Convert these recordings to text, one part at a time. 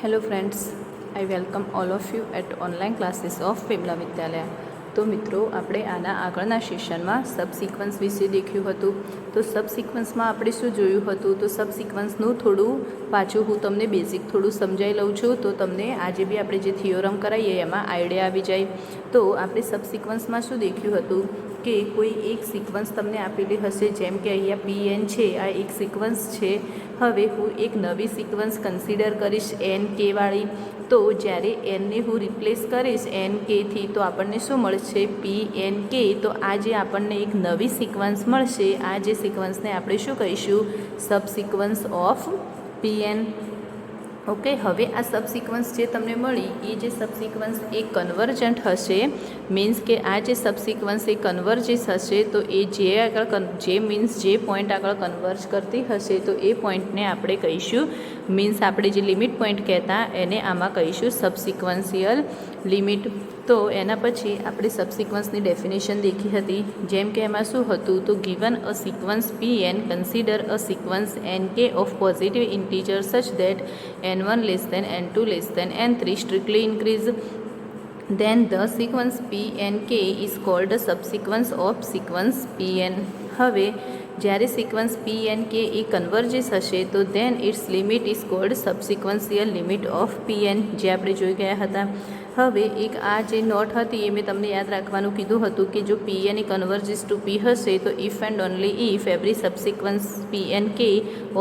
Hello friends, I welcome all of you at online classes of Vimla વિદ્યાલય। તો મિત્રો આપણે આના આગળના સેશનમાં સબસિક્વન્સ વિશે દેખ્યું હતું। તો સબસિક્વન્સમાં આપણે શું જોયું હતું? તો સબસિક્વન્સનું થોડું પાછું હું તમને બેઝિક થોડું સમજાવી લઉં છું, તો તમને આજે બી આપણે જે થિયોરમ કરાવીએ એમાં આઈડિયા આવી જાય। તો આપણે સબસિક્વન્સમાં શું દેખ્યું હતું કે કોઈ એક સિક્વન્સ તમને આપેલી હશે, જેમ કે અહીંયા PN છે, આ એક સિક્વન્સ છે। હવે હું એક નવી સિક્વન્સ કન્સિડર કરીશ NK વાળી। તો જ્યારે એનને હું રિપ્લેસ કરીશ NK થી, તો આપણને શું મળશે? PNK। તો આ જે આપણને એક નવી સિક્વન્સ મળશે, આ જે સિક્વન્સને આપણે શું કહીશું? સબસિક્વન્સ ઓફ PN। ઓકે, હવે આ સબસિક્વન્સ જે તમને મળી એ જે સબસિક્વન્સ એ કન્વર્જન્ટ હશે, મીન્સ કે આ જે સબસિક્વન્સ એ કન્વર્જિસ હશે, તો એ જે આગળ જે પોઈન્ટ આગળ કન્વર્જ કરતી હશે, તો એ પોઈન્ટને આપણે કહીશું, મીન્સ આપણે જે લિમિટ પોઈન્ટ કહેતા એને આમાં કહીશું સબસિક્વન્શિયલ લિમિટ। તો એના પછી આપણે સબસિક્વન્સની ડેફિનેશન દેખી હતી, જેમ કે એમાં શું હતું? તો given a sequence PN, consider a sequence NK of positive integer such that N1 less than N2 less than N3 strictly increase, then the sequence PNK is called a subsequence of sequence PN। હવે જ્યારે sequence PNK એ કન્વર્જિસ હશે, તો then its limit is called subsequential limit of PN, જે આપણે જોઈ ગયા હતા। હવે એક આ જે નોટ હતી એ મેં તમને યાદ રાખવાનું કીધું હતું કે જો PN એ કન્વર્જિસ ટુ P હશે, તો if and only if every subsequence PNK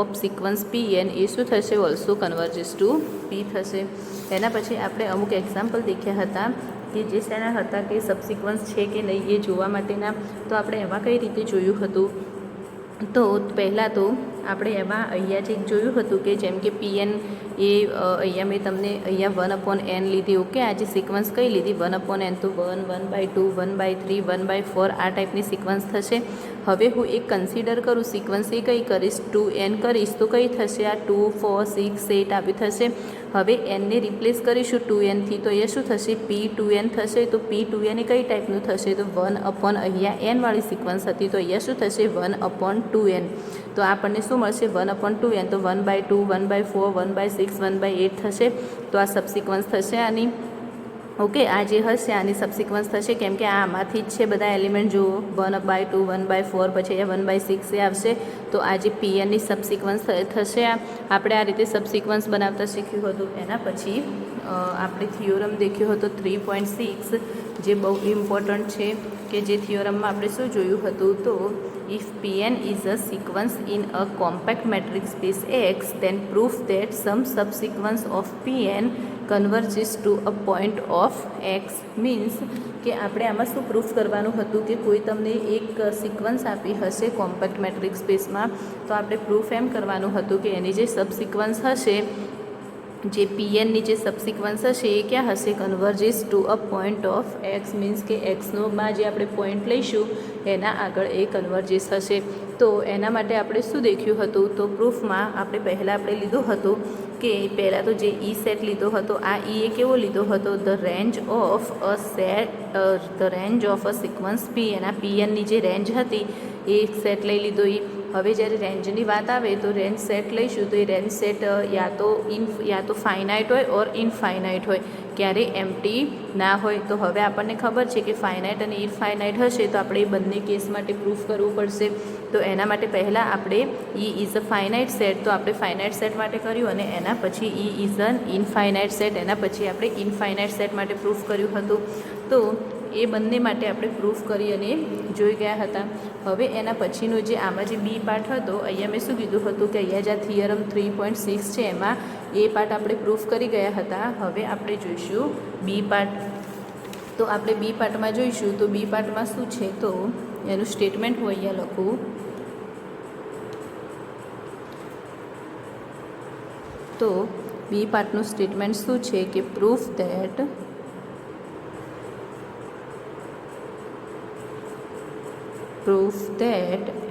of sequence PN એ શું થશે? ઓલ્સો કન્વર્જિસ ટુ P થશે। એના પછી આપણે અમુક એક્ઝામ્પલ દેખ્યા હતા કે જે શેના હતા કે સબસિક્વન્સ છે કે નહીં એ જોવા માટેના। તો આપણે એમાં કઈ રીતે જોયું હતું? તો પહેલાં તો આપણે એમાં અહીંયા જે જોયું હતું કે જેમ કે PN એ અહીંયા મેં તમને અહીંયા 1/n લીધી। ઓકે, આ જે સિક્વન્સ કઈ લીધી? 1/n। તો 1, 1/2, 1/3, 1/4 આ ટાઈપની સિક્વન્સ થશે। હવે હું એક કન્સિડર કરું સિક્વન્સ, એ કઈ કરીશ? 2n કરીશ, તો કઈ થશે? આ 2, 4, 6, 8 આવી થશે। હવે nને રિપ્લેસ કરીશું 2n થી, તો એ શું થશે? P2n થશે। તો P2n એ કઈ ટાઈપનું થશે? તો 1/, અહીંયા n વાળી સિક્વન્સ હતી, તો અહીંયા શું થશે? 1/2n। તો આપણને શું મળશે? 1/2n। તો 1/2, 1/4, 1/6, 1/8 થશે। તો આ સબસિક્વન્સ થશે આની। ઓકે, આ જે હશે આની સબસિક્વન્સ થશે, કેમ કે આમાંથી જ છે બધા એલિમેન્ટ જુઓ, 1/2, 1/4, પછી અહીંયા 1/6 એ આવશે। તો આ જે PNની સબસિક્વન્સ થશે। આપણે આ રીતે સબસિક્વન્સ બનાવતા શીખ્યું હતું। એના પછી આપણે થિયોરમ દેખ્યો હતો 3.6, જે બહુ ઇમ્પોર્ટન્ટ છે, કે જે થિયોરમમાં આપણે શું જોયું હતું? તો if PN is a sequence in a compact metric space X, then prove that some subsequence of PN converges to a point of X। Means કે આપણે આમાં શું પ્રૂફ કરવાનું હતું કે કોઈ તમને એક સિક્વન્સ આપી હશે કોમ્પેક્ટ મેટ્રિક સ્પેસમાં, તો આપણે પ્રૂફ એમ કરવાનું હતું કે એની જે સબસિક્વન્સ હશે, જે PNની જે સબસિક્વન્સ હશે એ ક્યાં હશે? Converges to a point of X। Means કે એક્સનોમાં જે આપણે પોઈન્ટ લઈશું એના આગળ એ કન્વર્જિસ હશે। તો એના માટે આપણે શું દેખ્યું હતું? તો પ્રૂફમાં પહેલાં આપણે લીધું હતું કે પહેલાં તો જે સેટ લીધો હતો, આ એ કેવો લીધો હતો? The range of a sequence PN। આ PNની જે રેન્જ હતી એ સેટ લઈ લીધો એ। હવે જ્યારે રેન્જની વાત આવે તો રેન્જ સેટ લઈશું, તો એ રેન્જ સેટ યા તો ફાઇનાઇટ હોય ઓર ઇનફાઇનાઇટ હોય, ક્યારે એમ્પ્ટી ના હોય। તો હવે આપણને ખબર છે કે ફાઇનાઇટ અને ઇનફાઇનાઇટ હશે, તો આપણે એ બંને કેસ માટે પ્રૂફ કરવું પડશે। તો એના માટે પહેલાં આપણે ઇઝ અ ફાઇનાઇટ સેટ, તો આપણે ફાઇનાઇટ સેટ માટે કર્યું, અને એના પછી ઇઝ અન ઇનફાઇનાઇટ સેટ, એના પછી આપણે ઇનફાઇનાઇટ સેટ માટે પ્રૂફ કર્યું હતું। તો એ બંને માટે આપણે પ્રૂફ કરી અને જોઈ ગયા હતા। હવે એના પછીનો જે આમાં જે બી પાર્ટ હતો, અહીંયા મેં શું કીધું હતું કે અહીંયા જે થિયરમ 3.6 છે એમાં એ પાર્ટ આપણે પ્રૂફ કરી ગયા હતા। હવે આપણે જોઈશું બી પાર્ટ। તો આપણે બી પાર્ટમાં જોઈશું, તો બી પાર્ટમાં શું છે? તો એનું સ્ટેટમેન્ટ હું અહીંયા લખું। તો બી પાર્ટનું સ્ટેટમેન્ટ શું છે કે proof that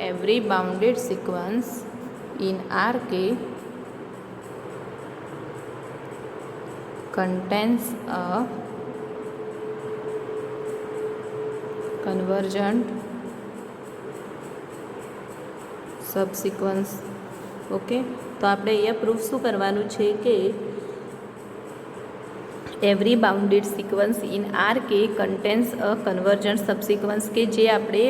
every bounded sequence in Rk contains a convergent subsequence। Okay, તો આપણે અહીંયા પ્રૂફ શું કરવાનું છે કે every bounded sequence in R K contains a convergent subsequence, કે જે આપણે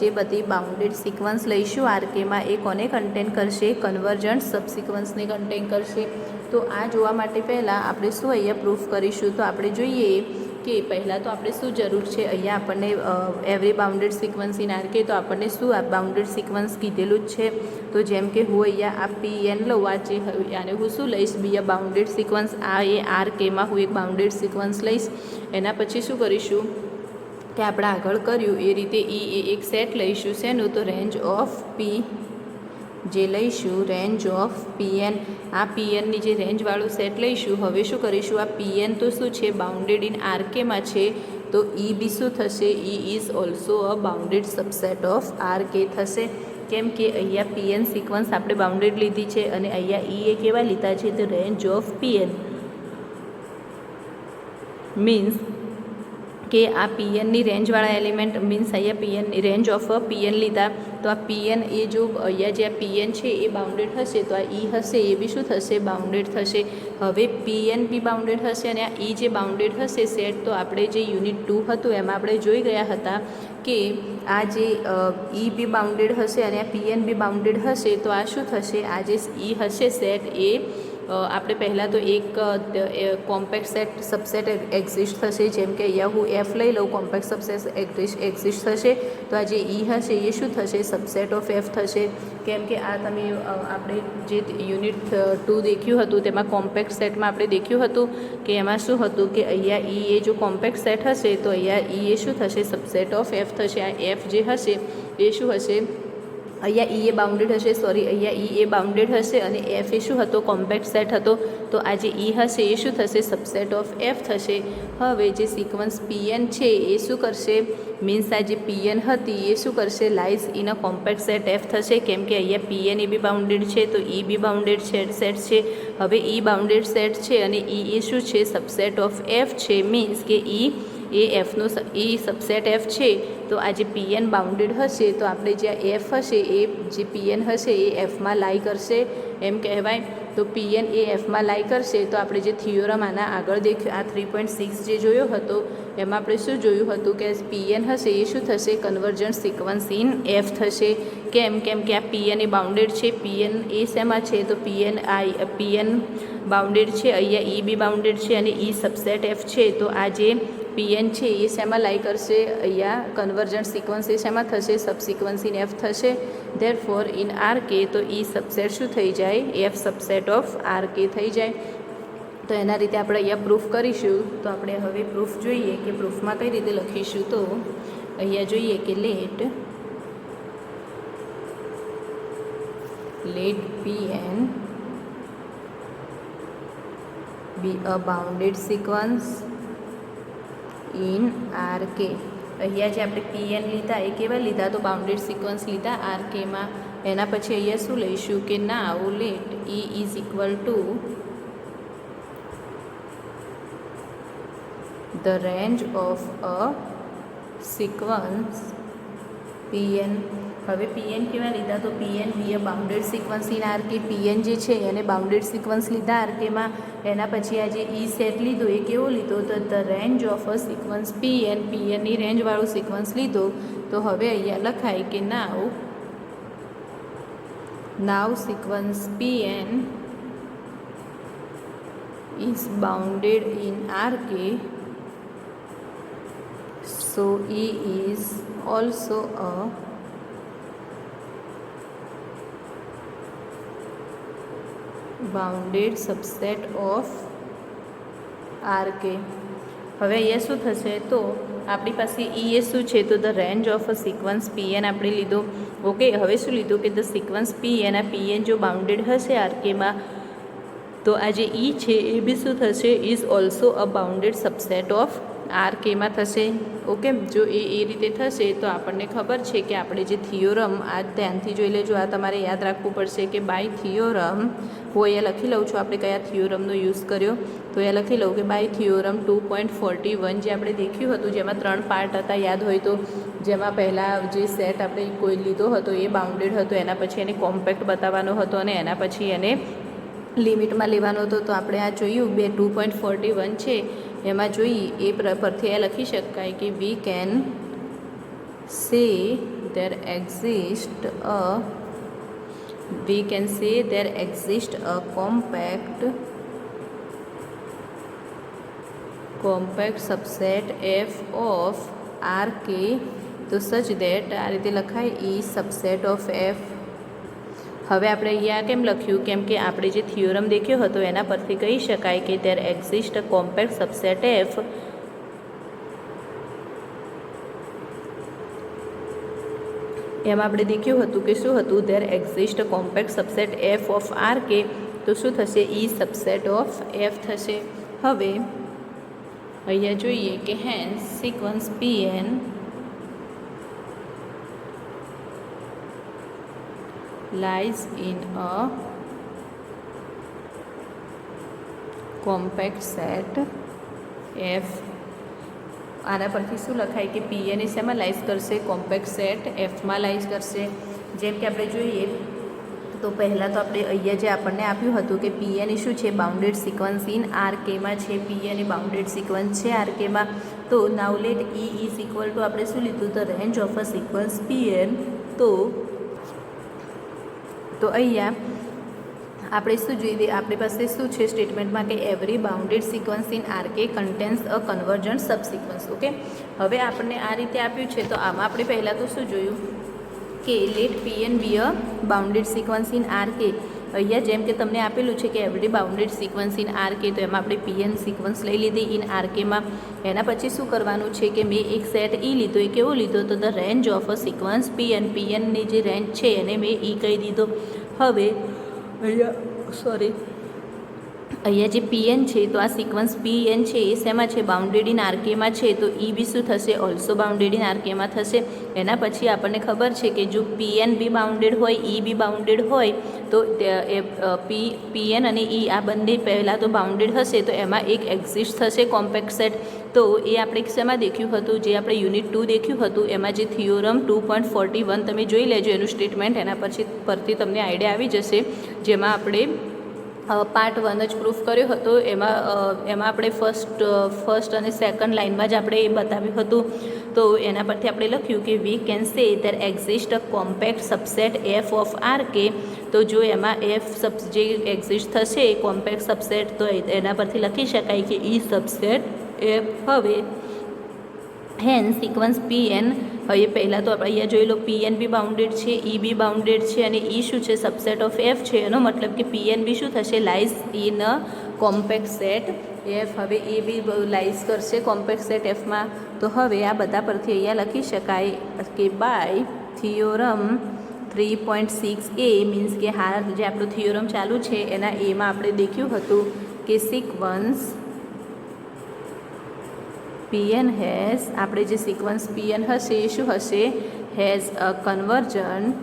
જે બધી બાઉન્ડેડ સિક્વન્સ લઈશું આર કેમાં એ કોને કન્ટેન કરશે? કન્વર્જન્ટ સબસિક્વન્સને કન્ટેન કરશે. તો આ જોવા માટે પહેલાં આપણે શું અહીંયા પ્રૂફ કરીશું? તો આપણે જોઈએ કે પહેલાં તો આપણે શું જરૂર છે, અહીંયા આપણને every bounded sequence in R K, તો આપણને શું આ બાઉન્ડેડ સિક્વન્સ કીધેલું જ છે. તો જેમ કે હું અહીંયા આ પીએન લઉં, આ જે આને હું શું લઈશ? બી આ બાઉન્ડેડ સિક્વન્સ, આ એ આર કેમાં હું એક બાઉન્ડેડ સિક્વન્સ લઈશ. એના પછી શું કરીશું કે આપણે આગળ કર્યું એ રીતે એ એક સેટ લઈશું. શેનું? તો રેન્જ ઓફ પી જે લઈશું, રેન્જ ઓફ પીએન. આ પીએનની જે રેન્જવાળું સેટ લઈશું. હવે શું કરીશું? આ પીએન તો શું છે? બાઉન્ડેડ ઇન આર કેમાં છે. તો ઈ બી શું થશે? E is also a bounded subset of R K થશે. કેમ કે અહીંયા પીએન સિક્વન્સ આપણે બાઉન્ડેડ લીધી છે અને અહીંયા ઈ એ કેવા લીધા છે? તો રેન્જ ઓફ પીએન. મીન્સ કે આ પીએનની રેન્જવાળા એલિમેન્ટ, મીન્સ અહીંયા પીએનની રેન્જ ઓફ પીએન લીધા. તો આ પીએન એ જો અહીંયા જે આ પીએન છે એ બાઉન્ડેડ હશે, તો આ ઈ હશે એ બી શું થશે? બાઉન્ડેડ થશે. હવે પીએન બી બાઉન્ડેડ હશે અને આ ઈ જે બાઉન્ડેડ હશે સેટ, તો આપણે જે યુનિટ 2 હતું એમાં આપણે જોઈ ગયા હતા કે આ જે ઈ બી બાઉન્ડેડ હશે અને આ પીએન બી બાઉન્ડેડ હશે. તો આ શું થશે? આ જે ઈ હશે સેટ એ આપણે પહેલાં તો એક કોમ્પેક્ટ સેટ સબસેટ એક્ઝિસ્ટ થશે. જેમ કે અહીંયા હું એફ લઈ લઉં, કોમ્પેક્ટ સબસેટ એક્ઝિસ્ટ થશે. તો આ જે ઈ હશે એ શું થશે? સબસેટ ઓફ એફ થશે. કેમ કે આ તમે આપણે જે યુનિટ 2 દેખ્યું હતું તેમાં કોમ્પેક્ટ સેટમાં આપણે દેખ્યું હતું કે એમાં શું હતું કે અહીંયા ઈ એ જો કોમ્પેક્ટ સેટ હશે તો અહીંયા ઈ એ શું થશે? સબસેટ ઓફ એફ થશે. આ એફ જે હશે એ શું હશે? અહીંયા ઈ એ બાઉન્ડેડ હશે, અહીંયા ઈ એ બાઉન્ડેડ હશે અને એફ એ શું હતો? કોમ્પેક્ટ સેટ હતો. તો આ જે ઈ હશે એ શું થશે? સબસેટ ઓફ એફ થશે. હવે જે સિક્વન્સ પીએન છે એ શું કરશે? મીન્સ આ જે પીએન હતી એ શું કરશે? Lies in a compact set F થશે. કેમ કે અહીંયા પીએન એ બી બાઉન્ડેડ છે, તો ઈ બી બાઉન્ડેડ સેટ છે. હવે ઈ બાઉન્ડેડ સેટ છે અને ઈ એ શું છે? સબસેટ ઓફ એફ છે. મીન્સ કે ઈ એ એફનો ઈ સબસેટ એફ છે. તો આ જે પીએન બાઉન્ડેડ હશે તો આપણે જે એફ હશે એ જે પીએન હશે એ એફમાં લાઈ કરશે એમ કહેવાય. તો પીએન એ એફમાં લાઈ કરશે. તો આપણે જે થિયોરમ આના આગળ દેખ્યો, આ 3.6 જે જોયો હતો એમાં આપણે શું જોયું હતું કે પીએન હશે એ શું થશે? કન્વર્જન્ટ સિક્વન્સ ઇન એફ થશે. કેમ કે આ પીએન એ બાઉન્ડેડ છે. પીએન એ શેમાં છે? તો પીએન બાઉન્ડેડ છે, અહીંયા ઈ બી બાઉન્ડેડ છે અને ઈ સબસેટ એફ છે. તો આ જે પીએન છે એ શેમાં લાઈ કરશે? અહીંયા કન્વર્જન્ટ સિક્વન્સ એ શેમાં થશે? સબસિક્વન્સ ઇન એફ થશે. ધેરફોર ઇન આર કે તો ઈ સબસેટ શું થઈ જાય? એફ સબસેટ ઓફ આર કે થઈ જાય. તો એના રીતે આપણે અહીંયા પ્રૂફ કરીશું. તો આપણે હવે પ્રૂફ જોઈએ કે પ્રૂફમાં કઈ રીતે લખીશું. તો અહીંયા જોઈએ કે let P N be a bounded sequence in R K. અહીંયા જે આપણે પીએન લીધા એ કેવા લીધા? તો બાઉન્ડેડ સિક્વન્સ લીધા આર કેમાં. એના પછી અહીંયા શું લઈશું કે now let E is equal to the range of a sequence P N. હવે પીએન કેવા લીધા? તો P N be a bounded sequence in R K. P N જે છે એને બાઉન્ડેડ સિક્વન્સ લીધા આર કેમાં. એના પછી આ જે ઈ સેટ લીધો એ કેવો લીધો? તો the range of a sequence p n. પીએનની રેન્જવાળું સિક્વન્સ લીધો. તો હવે અહીંયા લખાય કે now sequence p n is bounded in R K. So E is also a bounded subset of R K. હવે અહીંયા શું થશે? તો આપણી પાસે ઈ એ શું છે? તો the range of a sequence P N આપણે લીધો. ઓકે, હવે શું લીધું કે ધ સિક્વન્સ પીએન, આ પીએન જો બાઉન્ડેડ હશે આર કેમાં તો આ જે ઈ છે એ બી શું થશે? Is also a bounded subset of R કેમાં થશે. ઓકે, જો એ રીતે થશે તો આપણને ખબર છે કે આપણે જે થિયોરમ, આ ધ્યાનથી જોઈ લેજો, આ તમારે યાદ રાખવું પડશે કે બાય થિયોરમ, હું અહીંયા લખી લઉં છું આપણે કયા થિયોરમનો યુઝ કર્યો. તો અહીંયા લખી લઉં કે બાય થિયોરમ 2.41 જે આપણે દેખ્યું હતું, જેમાં 3 પાર્ટ હતા યાદ હોય તો. જેમાં પહેલાં જે સેટ આપણે કોઈ લીધો હતો એ બાઉન્ડેડ હતો, એના પછી એને કોમ્પેક્ટ બતાવવાનો હતો અને એના પછી એને લિમિટમાં લેવાનો હતો. તો આપણે આ જોયું 2.41 છે એમાં જોઈએ એ પરથી આ લખી શકાય કે we can say there exist a compact subset f of R K તો such that આ રીતે લખાય E subset of F. હવે આપણે અહીંયા કેમ લખ્યું? કેમ કે આપણે જે થિયોરમ દેખ્યો હતો એના પરથી કહી શકાય કે there exist a compact subset F એમાં આપણે દેખ્યું હતું કે શું હતું? there exist a compact subset F of R K તો શું થશે? E subset of F થશે. હવે અહીંયા જોઈએ કે hence sequence Pn lies in a compact set F. આના પરથી શું લખાય કે Pn એ શેમાં લાઇઝ કરશે? કોમ્પેક્ટ સેટ Fમાં લાઇઝ કરશે. જેમ કે આપણે જોઈએ તો પહેલાં તો આપણે અહીંયા જે આપણને આપ્યું હતું કે Pn એ શું છે? બાઉન્ડેડ સિક્વન્સ ઇન RKમાં છે. Pn એ બાઉન્ડેડ સિક્વન્સ છે RKમાં. તો now let E is equal to આપણે શું લીધું? તો range of a sequence Pn. તો અહીંયા આપણે શું જોઈએ? આપણી પાસે શું છે સ્ટેટમેન્ટમાં કે every bounded sequence in RK contains a convergent subsequence. Okay, હવે આપણને આ રીતે આપ્યું છે તો આમાં આપણે પહેલાં તો શું જોયું કે let Pn be a bounded sequence in RK. અહીંયા જેમ કે તમને આપેલું છે કે every bounded sequence in RK તો એમાં આપણે Pn સિક્વન્સ લઈ લીધી ઇન RKમાં. એના પછી શું કરવાનું છે કે મેં એક સેટ E લીધો. એ કેવો લીધો? તો the range of a sequence Pnની જે રેન્જ છે એને મેં E કહી દીધો. હવે અહીંયા જે Pn છે તો આ સિક્વન્સ Pn છે એ શેમાં છે? બાઉન્ડેડ ઇન RKમાં છે. તો E બી શું થશે? ઓલ્સો બાઉન્ડેડ ઇન RKમાં થશે. એના પછી આપણને ખબર છે કે જો Pn બી બાઉન્ડેડ હોય, E બી બાઉન્ડેડ હોય તો Pn અને E આ બંને પહેલાં તો બાઉન્ડેડ હશે તો એમાં એક એક્ઝિસ્ટ થશે કોમ્પેક્ટ સેટ. તો એ આપણે શેમાં દેખ્યું હતું? જે આપણે યુનિટ 2 દેખ્યું હતું એમાં જે થિયોરમ 2.41 તમે જોઈ લેજો એનું સ્ટેટમેન્ટ. એના પરથી તમને આઈડિયા આવી જશે. જેમાં આપણે પાર્ટ 1 જ પ્રૂફ કર્યો હતો. એમાં આપણે ફર્સ્ટ અને સેકન્ડ લાઇનમાં જ આપણે એ બતાવ્યું હતું. તો એના પરથી આપણે લખ્યું કે we can say there exist a compact subset F of RK. તો જો એમાં F જે એક્ઝિસ્ટ થશે કોમ્પેક્ટ સબસેટ તો એના પરથી લખી શકાય કે E સબસેટ F. હવે હેન્સ સિક્વન્સ Pn, હવે પહેલાં તો આપણે અહીંયા જોઈ લો Pn બી બાઉન્ડેડ છે, E બી બાઉન્ડેડ છે અને E શું છે? સબસેટ ઓફ F છે. એનો મતલબ કે Pn બી શું થશે? Lies in a compact set F. હવે એ બી લાઇઝ કરશે કોમ્પેક્ટ સેટ Fમાં. તો હવે આ બધા પરથી અહીંયા લખી શકાય કે બાય થિયોરમ 3.6a મીન્સ કે હાલ જે આપણું થિયોરમ ચાલુ છે એના એમાં આપણે દેખ્યું હતું કે સિક્વન્સ Pn હેઝ, આપણે જે સિક્વન્સ Pn હશે એ શું હશે? Has a convergent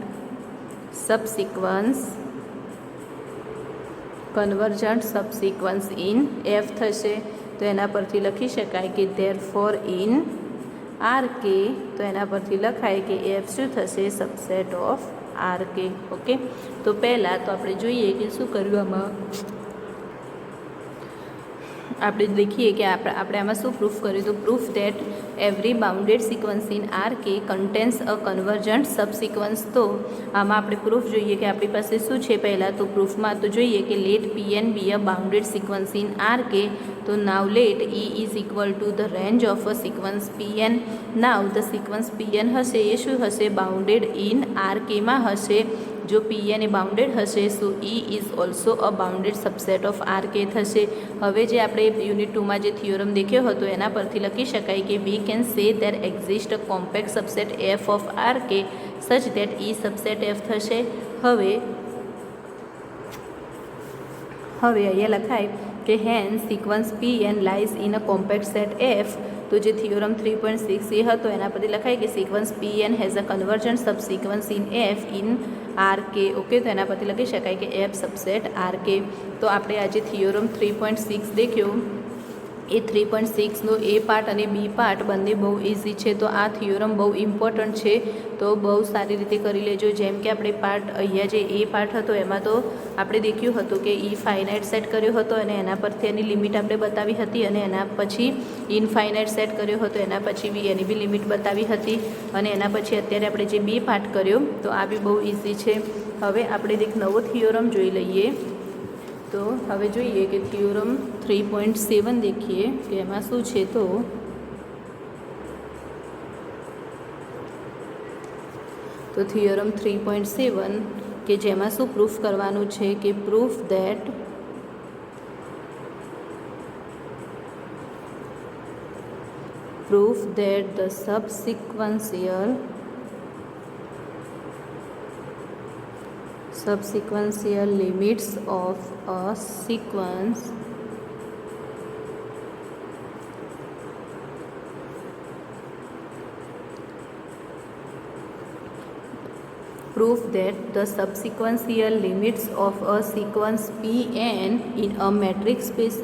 subsequence in F થશે. તો એના પરથી લખી શકાય કે ધેરફોર ઇન RK તો એના પરથી લખાય કે F શું થશે? Subset of RK. ઓકે, તો પહેલાં તો આપણે જોઈએ કે શું કર્યું આમાં. આપણે દેખીએ કે આપણે આમાં શું પ્રૂફ કર્યું? તો proof that every bounded sequence in RK contains a convergent subsequence. તો આમાં આપણે પ્રૂફ જોઈએ કે આપણી પાસે શું છે. પહેલાં તો પ્રૂફમાં તો જોઈએ કે let Pn be a bounded sequence in RK. તો now let E is equal to the range of a sequence Pn. Now the sequence Pn હશે એ શું હશે? બાઉન્ડેડ ઇન RKમાં હશે. જો Pn એ બાઉન્ડેડ હશે સો E is also a bounded subset of RK થશે. હવે જે આપણે યુનિટ 2માં જે થિયોરમ દેખ્યો હતો એના પરથી લખી શકાય કે we can say there exist a compact subset F of RK such that E subset F થશે. હવે અહીંયા લખાય કે hence sequence Pn lies in a compact set F. તો જે થિયોરમ 3.6a હતો એના પરથી લખાય કે sequence Pn has a convergent subsequence in F in RK. Okay, તો એના પરથી લખી શકાય કે F સબસેટ RK. તો આપણે આજે થિયોરમ 3.6 દેખ્યો એ 3.6નો એ પાર્ટ અને બી પાર્ટ બંને બહુ ઇઝી છે, તો આ થિયોરમ બહુ ઇમ્પોર્ટન્ટ છે, તો બહુ સારી રીતે કરી લેજો. જેમ કે આપણે પાર્ટ અહીંયા જે એ પાર્ટ હતો એમાં તો આપણે દેખ્યું હતું કે ફાઇનાઇટ સેટ કર્યો હતો અને એના પરથી એની લિમિટ આપણે બતાવી હતી, અને એના પછી ઇનફાઇનાઇટ સેટ કર્યો હતો, એના પછી બી એની બી લિમિટ બતાવી હતી, અને એના પછી અત્યારે આપણે જે બી પાર્ટ કર્યો તો આ બી બહુ ઇઝી છે. હવે આપણે એક નવો થિયોરમ જોઈ લઈએ. તો હવે જોઈએ કે થિયોરમ 3.7 देखिए कि एम शू है. तो थियोरम 3.7 के जेमा शू प्रूफ करवानुं छे कि proof that the subsequential limits of a sequence prove that the subsequential limits of a sequence Pn in a metric space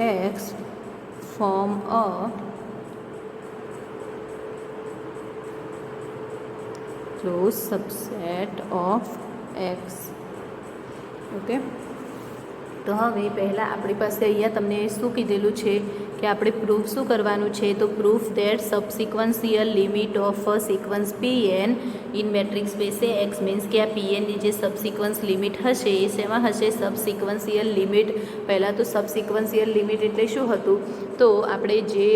X form a closed subset of X. Okay, तो हवे पहला अपनी पास अहींया तमने शुं कीधेलुं छे कि आपणे प्रूफ शुं करवानुं छे. तो proof that subsequential limit of a sequence Pn in metric space X means कि आ Pn ની જે સબસિક્વન્સ લિમિટ હશે એ શેમાં હશે? સબસિક્વન્શિયલ લિમિટ. પહેલાં તો સબસિક્વન્શિયલ લિમિટ એટલે શું હતું? તો આપણે જે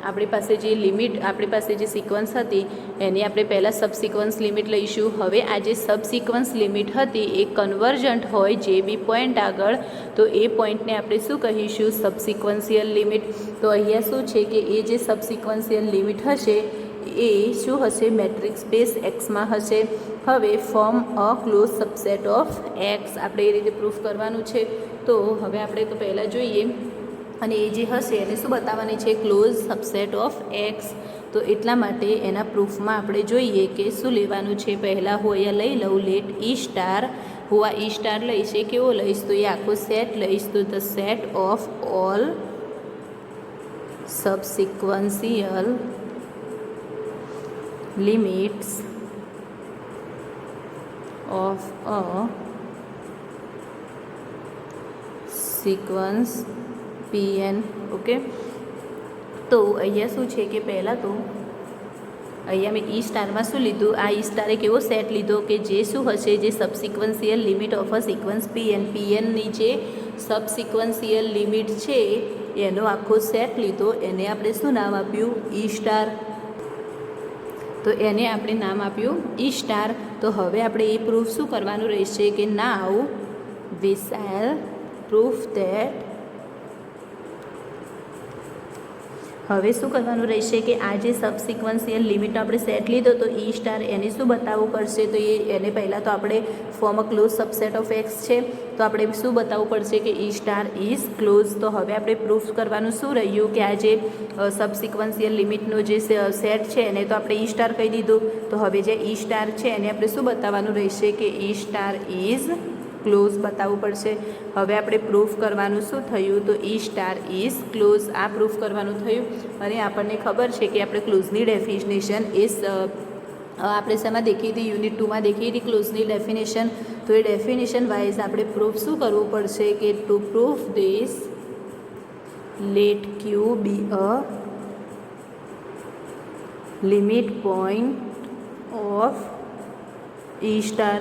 આપણી પાસે જે લિમિટ આપણી પાસે જે સિક્વન્સ હતી એની આપણે પહેલાં સબસિક્વન્સ લિમિટ લઈશું. હવે આ જે સબસિક્વન્સ લિમિટ હતી એ કન્વર્જન્ટ હોય જે બી પોઈન્ટ આગળ, તો એ પોઈન્ટને આપણે શું કહીશું? સબસિક્વન્શિયલ લિમિટ. તો અહીંયા શું છે કે એ જે સબસિક્વન્શિયલ લિમિટ હશે એ શું હશે? મેટ્રિક સ્પેસ એક્સમાં હશે. હવે form a close subset of X આપણે એ રીતે પ્રૂફ કરવાનું છે. તો હવે આપણે તો પહેલાં જોઈએ, અને એ જે હશે એને શું બતાવવાની છે? Close subset of X. તો એટલા માટે એના પ્રૂફમાં આપણે જોઈએ કે શું લેવાનું છે. પહેલાં હું અહીંયા લઈ લઉં લેટ ઈ સ્ટાર. હું આ ઈ સ્ટાર લઈશ, એ કેવો લઈશ? તો એ આખો સેટ લઈશ. તો the set of all subsequential limits of a sequence Pn. Okay, તો અહીંયા શું છે કે પહેલાં તો અહીંયા મેં ઈ સ્ટારમાં શું લીધું? આ ઈ સ્ટાર એક એવો સેટ લીધો કે જે શું હશે? જે સબસિક્વન્શિયલ લિમિટ ઓફ અ સિક્વન્સ પીએનની જે સબસિક્વન્શિયલ લિમિટ છે એનો આખો સેટ લીધો. એને આપણે શું નામ આપ્યું? ઈ સ્ટાર. તો એને આપણે નામ આપ્યું ઈ સ્ટાર. તો હવે આપણે એ પ્રૂફ શું કરવાનું રહેશે કે નાવ વી શેલ પ્રૂફ ધેટ. હવે શું કરવાનું રહેશે કે આ જે સબસિક્વન્શિયલ લિમિટનો આપણે સેટ લીધો તો ઈ સ્ટાર એને શું બતાવવું પડશે? તો એને પહેલાં તો આપણે form a close subset of X છે, તો આપણે શું બતાવવું પડશે કે ઈ સ્ટાર ઇઝ ક્લોઝ. તો હવે આપણે પ્રૂફ કરવાનું શું રહ્યું કે આ જે સબસિક્વન્શિયલ લિમિટનો જે સેટ છે એને તો આપણે ઈ સ્ટાર કહી દીધું. તો હવે જે ઈ સ્ટાર છે એને આપણે શું બતાવવાનું રહેશે કે ઈ સ્ટાર ઇઝ ક્લોઝ બતાવવું પડશે. હવે આપણે પ્રૂફ કરવાનું શું થયું? તો ઈ સ્ટાર ઇઝ ક્લોઝ. આ પ્રૂફ કરવાનું થયું. અને આપણને ખબર છે કે આપણે ક્લોઝની ડેફિનેશન એ આપણે શેમાં દેખી હતી? યુનિટ 2માં દેખી હતી ક્લોઝની ડેફિનેશન. તો એ ડેફિનેશન વાઇઝ આપણે પ્રૂફ શું કરવું પડશે કે to proof this let Q be a limit point of E star.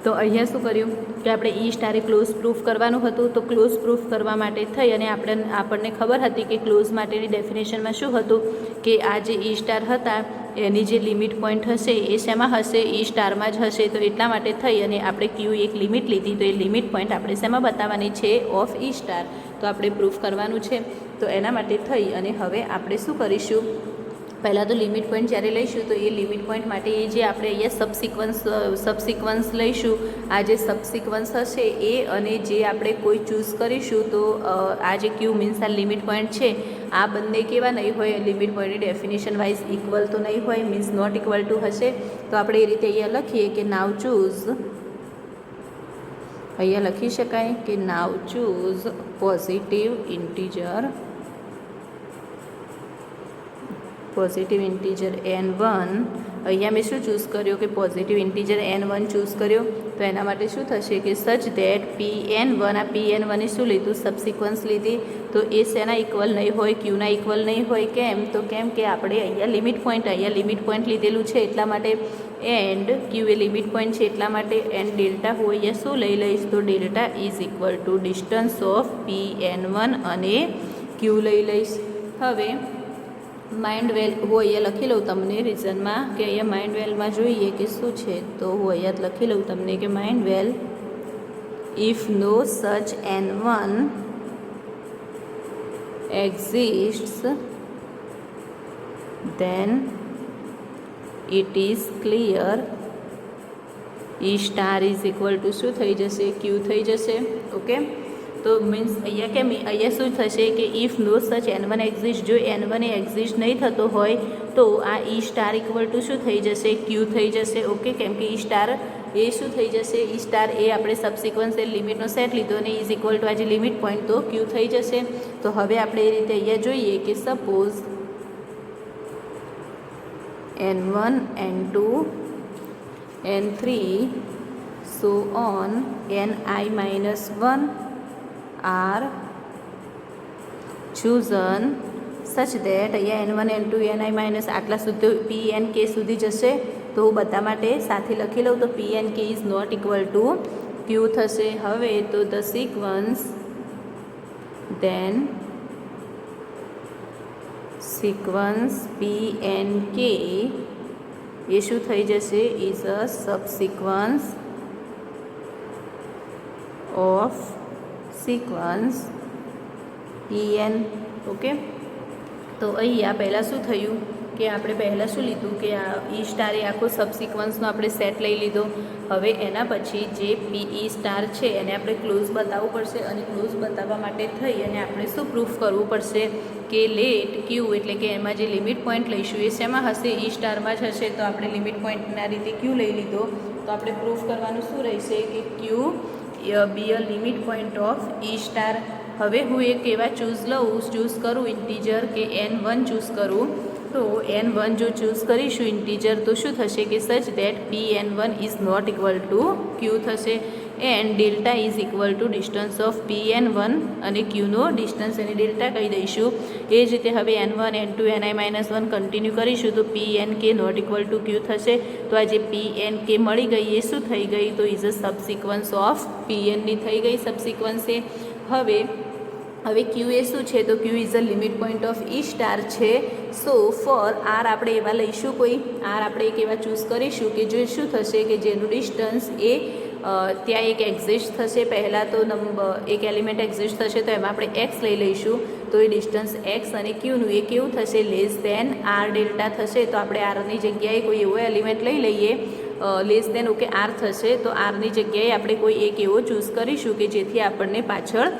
તો અહીંયા શું કર્યું કે આપણે ઈ સ્ટારે ક્લોઝ પ્રૂફ કરવાનું હતું. તો ક્લોઝ પ્રૂફ કરવા માટે થઈ અને આપણને ખબર હતી કે ક્લોઝ માટેની ડેફિનેશનમાં શું હતું કે આ જે ઈ સ્ટાર હતા એની જે લિમિટ પોઈન્ટ હશે એ શેમાં હશે? ઈ સ્ટારમાં જ હશે. તો એટલા માટે થઈ અને આપણે ક્યુ એક લિમિટ લીધી. તો એ લિમિટ પોઈન્ટ આપણે શેમાં બતાવવાની છે? Of E star. તો આપણે પ્રૂફ કરવાનું છે. તો એના માટે થઈ અને હવે આપણે શું કરીશું? પહેલાં તો લિમિટ પોઈન્ટ જ્યારે લઈશું તો એ લિમિટ પોઈન્ટ માટે એ જે આપણે અહીંયા સબસિક્વન્સ લઈશું, આ જે સબસિક્વન્સ હશે એ અને જે આપણે કોઈ ચૂઝ કરીશું તો આ જે ક્યુ મીન્સ આ લિમિટ પોઈન્ટ છે આ બંને કેવા નહીં હોય, લિમિટ પોઈન્ટની ડેફિનેશન વાઇઝ ઇક્વલ તો નહીં હોય, મીન્સ નોટ ઇક્વલ ટુ હશે. તો આપણે એ રીતે અહીંયા લખીએ કે નાવ ચૂઝ, અહીંયા લખી શકાય કે નાવ ચૂઝ પોઝિટિવ ઇન્ટીજર n1. અહીંયા મેં શું ચૂઝ કર્યો કે પોઝિટિવ ઇન્ટીજર n1 ચૂઝ કર્યો. તો એના માટે શું થશે કે સચ ધેટ Pn1, આ Pn1 એ શું લીધું, સબસિક્વન્સ લીધી. તો એ શેના ઇક્વલ નહીં હોય, ક્યુના ઇક્વલ નહીં હોય. કેમ? તો કેમ કે આપણે અહીંયા લિમિટ પોઈન્ટ લીધેલું છે એટલા માટે, and Q A limit point છે એટલા માટે, એન્ડ ડેલ્ટા હું અહીંયા શું લઈ લઈશ, તો delta is equal to distance of Pn1 અને ક્યુ લઈ લઈશ. હવે માઇન્ડ વેલ હું અહીંયા લખી લઉં તમને રીઝનમાં, કે અહીંયા માઇન્ડ વેલમાં જોઈએ કે શું છે. તો હું અહીંયા લખી લઉં તમને કે માઇન્ડ વેલ ઇફ નો સચ n1 exists then it is clear E star is equal to શું થઈ જશે, ક્યુ થઈ જશે. ઓકે, તો મીન્સ અહીંયા કેમ, અહીંયા શું થશે કે ઇફ નો સચ n1 એક્ઝિસ્ટ, જો n1 એ એક્ઝિસ્ટ નહીં થતો હોય તો આ ઈ સ્ટાર ઇક્વલ ટુ શું થઈ જશે, ક્યુ થઈ જશે. ઓકે, કેમ કે ઈ સ્ટાર એ શું થઈ જશે, ઈ સ્ટાર એ આપણે સબસિક્વન્સ એ લિમિટનો સેટ લીધો અને ઇઝ ઇક્વલ ટુ આજે લિમિટ પોઈન્ટ, તો ક્યુ થઈ જશે. તો હવે આપણે એ રીતે અહીંયા જોઈએ કે suppose n1 n2 n3 so on ni-1 are chosen such that અહીંયા n1 n2 ni- આટલા સુધી pnk સુધી જશે. તો હું બધા માટે સાથે લખી લઉં, તો pnk is not equal to q થશે. હવે તો the sequence then sequence pnk એ શું થઈ જશે, is a subsequence of sequence pn. Okay, તો અહીંયા પહેલાં શું થયું કે આપણે પહેલાં શું લીધું કે આ ઈ સ્ટાર એ આખો સબસિક્વન્સનો આપણે સેટ લઈ લીધો. હવે એના પછી જે પી સ્ટાર છે એને આપણે ક્લોઝ બતાવવું પડશે, અને ક્લોઝ બતાવવા માટે થઈ અને આપણે શું પ્રૂફ કરવું પડશે કે લેટ ક્યુ, એટલે કે એમાં જે લિમિટ પોઈન્ટ લઈશું એ શેમાં હશે, ઈ સ્ટારમાં જ હશે. તો આપણે લિમિટ પોઈન્ટના રીતે ક્યુ લઈ લીધો. તો આપણે પ્રૂફ કરવાનું શું રહેશે કે q be a limit point of E star. હવે હું એક એવા ચૂઝ કરું ઇન્ટીજર કે n1 ચૂઝ કરું. તો n1 જો ચૂઝ કરીશું ઇન્ટીજર તો શું થશે કે such that Pn1 is not equal to q થશે, and delta is equal to distance of Pn1 અને ક્યુનો ડિસ્ટન્સ એને ડેલ્ટા કહી દઈશું. એ જ રીતે હવે n1 n2 ni-1 કન્ટિન્યુ કરીશું તો Pnk not equal to q થશે. તો આ જે Pnk મળી ગઈ એ શું થઈ ગઈ, તો ઇઝ અ સબસિક્વન્સ ઓફ Pnની થઈ ગઈ સબસિક્વન્સ એ. હવે ક્યુ એ શું છે, તો q is a limit point of E star છે. સો ફોર આર આપણે એવા લઈશું, કોઈ આર આપણે એક એવા ચૂઝ કરીશું કે જો શું થશે કે જેનું ડિસ્ટન્સ એ ત્યાં એક એક્ઝિસ્ટ થશે. પહેલાં તો એક એલિમેન્ટ એક્ઝિસ્ટ થશે તો એમાં આપણે એક્સ લઈ લઈશું. તો એ ડિસ્ટન્સ એક્સ અને ક્યુનું એ કેવું થશે, લેસ દેન આર ડેલ્ટા થશે. તો આપણે આરની જગ્યાએ કોઈ એવો એલિમેન્ટ લઈ લઈએ લેસ દેન ઓકે આર થશે. તો આરની જગ્યાએ આપણે કોઈ એક એવો ચૂઝ કરીશું કે જેથી આપણને પાછળ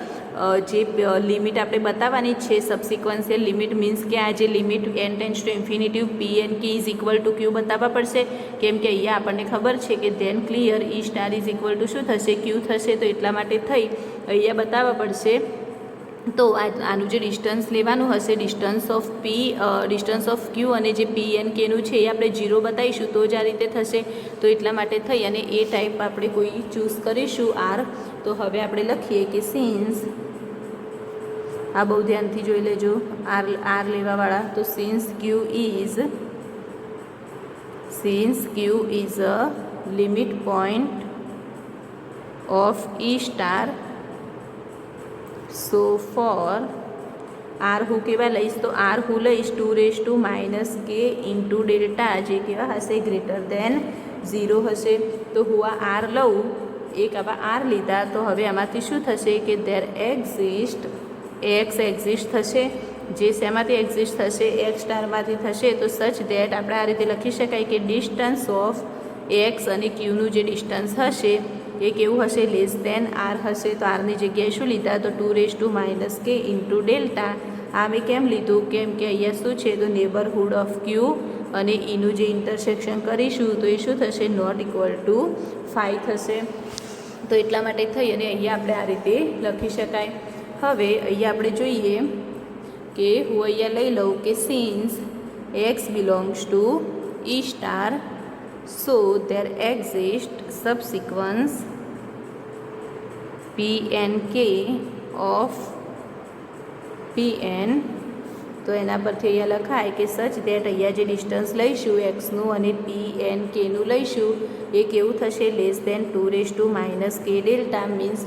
જે લિમિટ આપણે બતાવવાની છે સબસિક્વન્શિયલ લિમિટ, મીન્સ કે આ જે limit n tends to infinity Pnk is equal to q બતાવવા પડશે. કેમ કે અહીંયા આપણને ખબર છે કે then clear E star is equal to શું થશે, ક્યુ થશે. તો એટલા માટે થઈ અહીંયા બતાવવા પડશે. તો આનું જે ડિસ્ટન્સ લેવાનું હશે, ડિસ્ટન્સ ઓફ ક્યુ અને જે Pnk છે એ આપણે 0 બતાવીશું તો જ આ રીતે થશે. તો એટલા માટે થઈ અને એ ટાઈપ આપણે કોઈ ચૂઝ કરીશું આર. તો હવે આપણે લખીએ કે સિન્સ, આ બહુ ધ્યાનથી જોઈ લેજો આર લેવાવાળા, તો since Q is a limit point of E star. So for R હું કેવા લઈશ, તો આર હું લઈશ 2⁻⁻k ઇન્ટુ ડેલ્ટા, જે કેવા હશે ગ્રેટર દેન 0 હશે. તો હું આ આર લઉં, એક આવા આર લીધા. તો હવે આમાંથી શું થશે કે દેર એક્ઝિસ્ટ થશે. જે શેમાંથી એક્ઝિસ્ટ થશે, એક્સ સ્ટારમાંથી થશે. તો સચ દેટ આપણે આ રીતે લખી શકાય કે ડિસ્ટન્સ ઓફ એક્સ અને ક્યુનું જે ડિસ્ટન્સ હશે એ કેવું હશે, લેસ દેન આર હશે. તો આરની જગ્યાએ શું લીધા, તો 2⁻⁻k ઇન્ટુ ડેલ્ટા. આ મેં કેમ લીધું કેમ કે અહીંયા શું છે તો નેબરહુડ ઓફ ક્યુ અને એનું જે ઇન્ટરસેક્શન કરીશું તો એ શું થશે નોટ ઇક્વલ ટુ 5 થશે. તો એટલા માટે થઈ અને અહીંયા આપણે આ રીતે લખી શકાય. હવે અહીંયા આપણે જોઈએ કે હું અહીંયા લઈ લઉં કે since x belongs to E star so there exist subsequence p and k of pn. તો એના પરથી અહીંયા લખાય કે સચ દેટ અહીંયા જે ડિસ્ટન્સ લઈશું એક્સનું અને પી એન કેનું લઈશું એ કેવું થશે (2⁻k ડેલ્ટા મીન્સ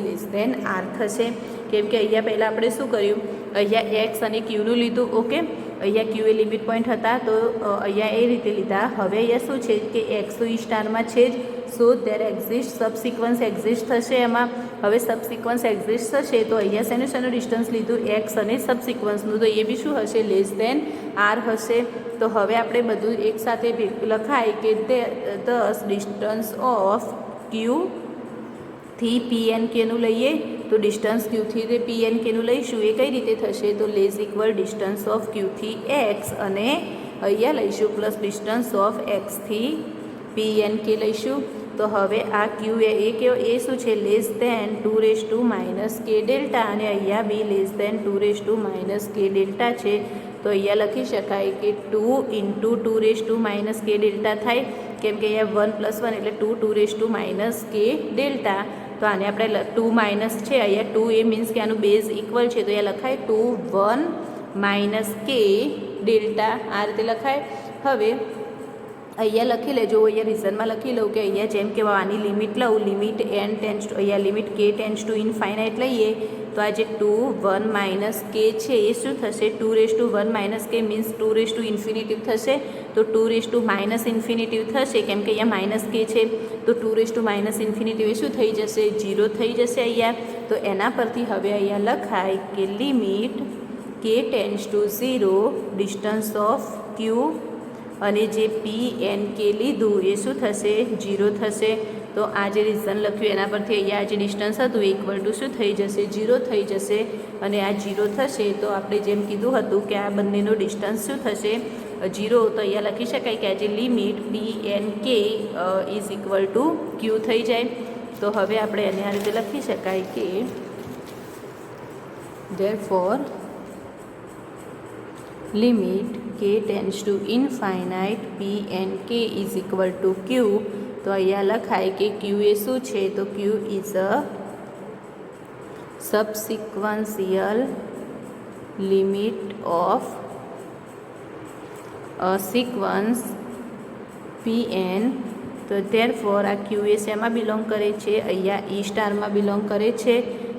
r થશે. કેમ કે અહીંયા પહેલાં આપણે શું કર્યું અહીંયા એક્સ અને ક્યુનું લીધું. ઓકે અહીંયા ક્યુ એ લિમિટ પોઈન્ટ હતા તો અહીંયા એ રીતે લીધા. હવે અહીંયા શું છે કે એક્સ તો ઈ સ્ટારમાં છે જ સો ધેર એક્ઝિસ્ટ સબસિક્વન્સ એક્ઝિસ્ટ થશે એમાં. હવે સબસિક્વન્સ એક્ઝિસ્ટ થશે તો અહીંયા શેનું ડિસ્ટન્સ લીધું એક્સ અને સબસિક્વન્સનું તો એ બી શું હશે r હશે. તો હવે આપણે બધું એકસાથે લખાય કે દસ ડિસ્ટન્સ ઓફ ક્યુ થી પી એન કેનું લઈએ તો ડિસ્ટન્સ ક્યુથી તે પી એન કેનું લઈશું એ કઈ રીતે થશે તો ડિસ્ટન્સ ઓફ ક્યુથી એક્સ અને અહીંયા લઈશું પ્લસ ડિસ્ટન્સ ઓફ એક્સથી પી એન કે લઈશું. તો હવે આ ક્યુ એ શું છે (2⁻k ડેલ્ટા અને અહીંયા બી (2⁻k ડેલ્ટા છે. તો અહીંયા લખી શકાય કે 2 × 2⁻k ડેલ્ટા થાય કેમ કે અહીંયા 1 + 1 એટલે 2⁻k ડેલ્ટા. તો આને આપણે 2 માઇનસ છે અહીંયા 2 એ મીન્સ કે આનું બેઝ ઇક્વલ છે તો અહીંયા લખાય 2 - k ડેલ્ટા આ રીતે લખાય. હવે અહીંયા લખી લેજો અહીંયા રીઝનમાં લખી લઉં કે અહીંયા જેમ કે આની લિમિટ લઉં લિમિટ n ટેન્સ અહીંયા limit k tends to infinite લઈએ તો આ જે 2 - k છે એ શું થશે 2⁻1 - k મીન્સ 2⁻∞ થશે. તો 2⁻∞ થશે કેમ કે અહીંયા માઇનસ કે છે તો 2⁻∞ એ શું થઈ જશે 0 થઈ જશે અહીંયા. તો એના પરથી હવે અહીંયા લખાય કે limit k tends to 0 distance of q અને જે પી એન કે લીધું એ શું થશે 0 થશે. તો આ જે રીઝન લખ્યું એના પરથી અહીંયા જે ડિસ્ટન્સ હતું ઇક્વલ ટુ શું થઈ જશે 0 થઈ જશે. અને આ 0 થશે તો આપણે જેમ કીધું હતું કે આ બંનેનો ડિસ્ટન્સ શું થશે 0. તો અહીંયા લખી શકાય કે આ જે લિમિટ પી એન કે ઇઝ ઇક્વલ ટુ ક્યુ થઈ જાય. તો હવે આપણે એને આ રીતે લખી શકાય કે therefore limit k tends to infinite P N કે ઇઝ ઇક્વલ ટુ ક્યુ. તો અહીંયા લખાય કે ક્યુ એ શું છે તો q is a subsequential limit of sequence p n. તો therefore આ ક્યુ એ શેમાં બિલોંગ કરે છે અહીંયા ઈ સ્ટારમાં બિલોંગ કરે છે.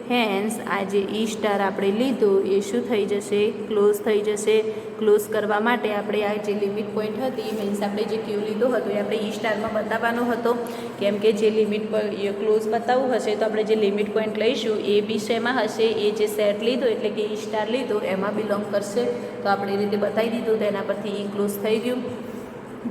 હેન્સ આ જે ઈ સ્ટાર આપણે લીધું એ શું થઈ જશે ક્લોઝ થઈ જશે. ક્લોઝ કરવા માટે આપણે આ જે લિમિટ પોઈન્ટ હતી મીન્સ આપણે જે ક્યુ લીધો હતો એ આપણે ઈ સ્ટારમાં બતાવવાનો હતો કેમ કે જે લિમિટ પર ક્લોઝ બતાવવું હશે તો આપણે જે લિમિટ પોઈન્ટ લઈશું એ બી શેમાં હશે એ જે સેટ લીધો એટલે કે ઈ સ્ટાર લીધો એમાં બિલોંગ કરશે. તો આપણે એ રીતે બતાવી દીધું તો એના પરથી ઈ ક્લોઝ થઈ ગયું.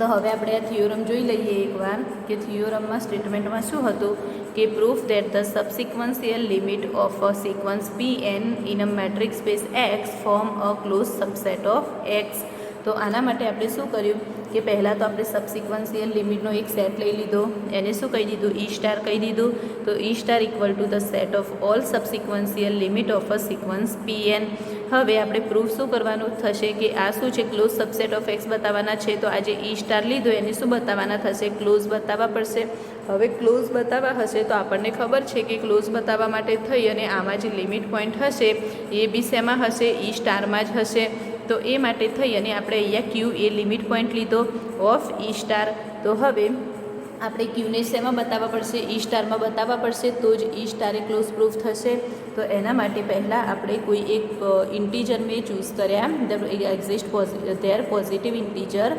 તો હવે આપણે આ થિયોરમ જોઈ લઈએ એકવાર કે થિયોરમમાં સ્ટેટમેન્ટમાં શું હતું કે proof that the subsequential limit of a sequence p n in a metric space X form a close subset of X. તો આના માટે આપણે શું કર્યું કે પહેલાં તો આપણે સબસિક્વન્શિયલ લિમિટનો એક સેટ લઈ લીધો એને શું કહી દીધું ઈ સ્ટાર કહી દીધું. તો E star equal to the set of all subsequential limit of a sequence p n. હવે આપણે પ્રૂફ શું કરવાનું થશે કે આ શું છે ક્લોઝ સબસેટ ઓફ એક્સ બતાવવાના છે તો આ જે ઈ સ્ટાર લીધો એને શું બતાવવાના થશે ક્લોઝ બતાવવા પડશે. હવે ક્લોઝ બતાવવા હશે તો આપણને ખબર છે કે ક્લોઝ બતાવવા માટે થઈ અને આમાં જે લિમિટ પોઈન્ટ હશે એ બી શેમાં હશે ઈ સ્ટારમાં જ હશે. તો એ માટે થઈ અને આપણે અહીંયા ક્યુ એ લિમિટ પોઈન્ટ લીધો ઓફ ઈ સ્ટાર. તો હવે આપણે ક્યુને શેમાં બતાવવા પડશે ઈ સ્ટારમાં બતાવવા પડશે તો જ ઈ સ્ટારે ક્લોઝ પ્રૂફ થશે. તો એના માટે પહેલાં આપણે કોઈ એક ઇન્ટીજર મેં ચૂઝ કર્યા exist there positive integer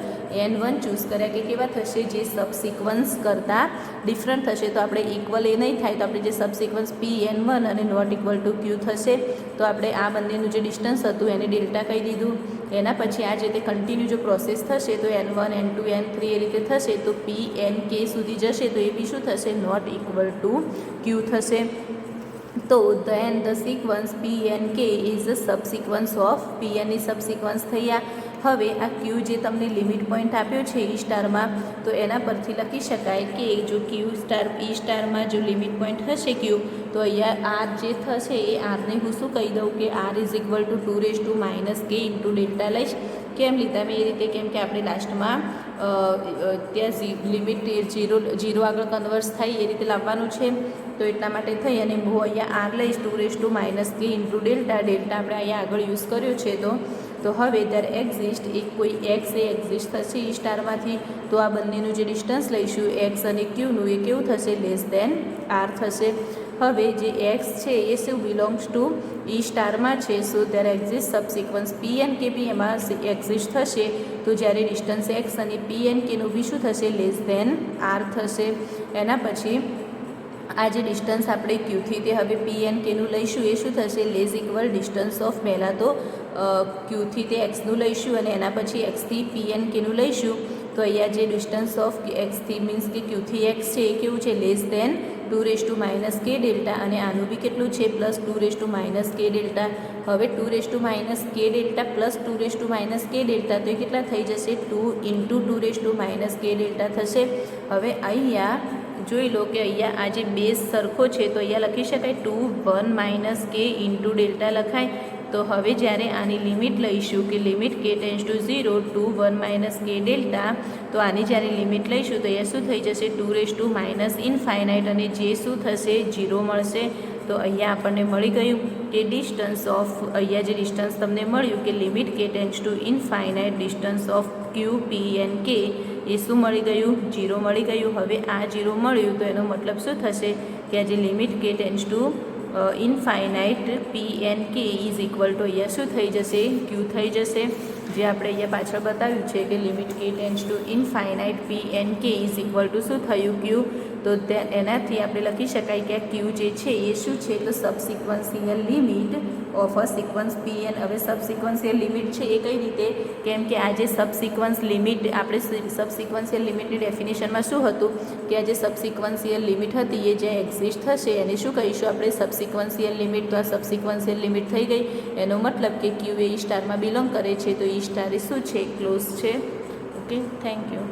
n1 choose કર્યા કે કેવા થશે જે સબસિક્વન્સ કરતાં ડિફરન્ટ થશે. તો આપણે ઇક્વલ એ નહીં થાય તો આપણે જે સબસિક્વન્સ pn1 અને નોટ ઇક્વલ ટુ ક્યુ થશે. તો આપણે આ બંનેનું જે ડિસ્ટન્સ હતું એને ડેલ્ટા કહી દીધું. એના પછી આ જે તે કન્ટિન્યુ જો પ્રોસેસ થશે તો n1 n2 n3 એ રીતે થશે તો pn k સુધી જશે તો એ બી શું થશે નોટ ઇક્વલ ટુ ક્યુ થશે. તો then the sequence p N કે is the subsequence of p એનની સબસિક્વન્સ થયા. હવે આ ક્યુ જે તમને લિમિટ પોઈન્ટ આપ્યો છે ઈ સ્ટારમાં, તો એના પરથી લખી શકાય કે જો ક્યુ સ્ટાર ઈ સ્ટારમાં જો લિમિટ પોઈન્ટ હશે ક્યુ, તો અહીંયા આર જે થશે એ આરને હું શું કહી દઉં કે R is equal two 2 k into delta લઈશ. કેમ લીધા મેં એ રીતે? કેમ કે આપણે લાસ્ટમાં ત્યાં લિમિટ જીરો આગળ કન્વર્સ થાય એ રીતે લાવવાનું છે, તો એટલા માટે થઈ અને હું અહીંયા આર લઈશ 2 કે ઇન્ટુ ડેલ્ટા. ડેલ્ટા આપણે અહીંયા આગળ યુઝ કર્યો છે. તો હવે ત્યારે એક્ઝિસ્ટ એક કોઈ એક્સ એ એક્ઝિસ્ટ થશે ઈ સ્ટારમાંથી, તો આ બંનેનું જે ડિસ્ટન્સ લઈશું એક્સ અને ક્યુનું એ કેવું થશે? લેસ દેન આર થશે. હવે જે એક્સ છે એ શું બિલોંગ્સ ટુ ઈ સ્ટારમાં છે, સો ત્યારે એક્ઝિસ્ટ સબસિક્વન્સ પી એન કે બી એમાં એક્ઝિસ્ટ થશે. તો જ્યારે ડિસ્ટન્સ એક્સ અને પી એન કેનું બી શું થશે? લેસ દેન આર થશે. એના પછી આ જે ડિસ્ટન્સ આપણે ક્યુથી તે હવે પી એન કેનું લઈશું એ શું થશે? લેસ ઇક્વલ ડિસ્ટન્સ ઓફ પહેલાં તો ક્યુથી તે એક્સનું લઈશું અને એના પછી એક્સથી પી એન કેનું લઈશું. તો અહીંયા જે ડિસ્ટન્સ ઓફ એક્સથી મીન્સ કે ક્યુથી એક્સ છે એ કેવું છે? લેસ દેન 2 કે ડેલ્ટા, અને આનું બી કેટલું છે? પ્લસ 2 કે ડેલ્ટા. હવે 2 કે ડેલ્ટા પ્લસ 2 કે ડેલ્ટા, તો એ કેટલા થઈ જશે? 2 ઇન્ટુ 2 કે ડેલ્ટા થશે. હવે અહીંયા જોઈ લો કે અહીંયા આ જે બેઝ સરખો છે, તો અહીંયા લખી શકાય 2 કે ઇન્ટુ ડેલ્ટા લખાય. તો હવે જ્યારે આની લિમિટ લઈશું કે લિમિટ કે ટેન્સ ટુ 0 2 કે ડેલ્ટા, તો આની જ્યારે લિમિટ લઈશું તો અહીંયા શું થઈ જશે? 2 ઇન્ફાઇનાઇટ, અને જે શું થશે? 0 મળશે. તો અહીંયા આપણને મળી ગયું કે ડિસ્ટન્સ ઓફ, અહીંયા જે ડિસ્ટન્સ તમને મળ્યું કે લિમિટ કે tends to infinite distance of q p N k, એ શું મળી ગયું? 0 મળી ગયું. હવે આ 0 મળ્યું તો એનો મતલબ શું થશે? કે આ જે લિમિટ કે tends to infinite P N કે ઇઝ ઇક્વલ ટુ અહીંયા શું થઈ જશે? ક્યુ થઈ જશે. જે આપણે અહીંયા પાછળ બતાવ્યું છે કે લિમિટ કે tends to infinite P N કે ઇઝ ઇક્વલ ટુ શું થયું? ક્યુ. તો એનાથી આપણે લખી શકાય કે આ ક્યુ જે છે એ શું છે? તો subsequential limit of a sequence p n. હવે સબસિક્વન્સિયલ લિમિટ છે એ કઈ રીતે? કેમ કે આ જે સબસિક્વન્સ લિમિટ આપણે સબસિક્વન્સિયલ લિમિટની ડેફિનેશનમાં શું હતું કે આ જે સબસિક્વન્સિયલ લિમિટ હતી એ જે એક્ઝિસ્ટ થશે એને શું કહીશું આપણે? સબસિક્વન્સિયલ લિમિટ. તો આ સબસિક્વન્સિયલ લિમિટ થઈ ગઈ. એનો મતલબ કે ક્યુ એ ઈ સ્ટારમાં બિલોંગ કરે છે, તો ઈ સ્ટાર એ શું છે? ક્લોઝ છે. Okay, thank you.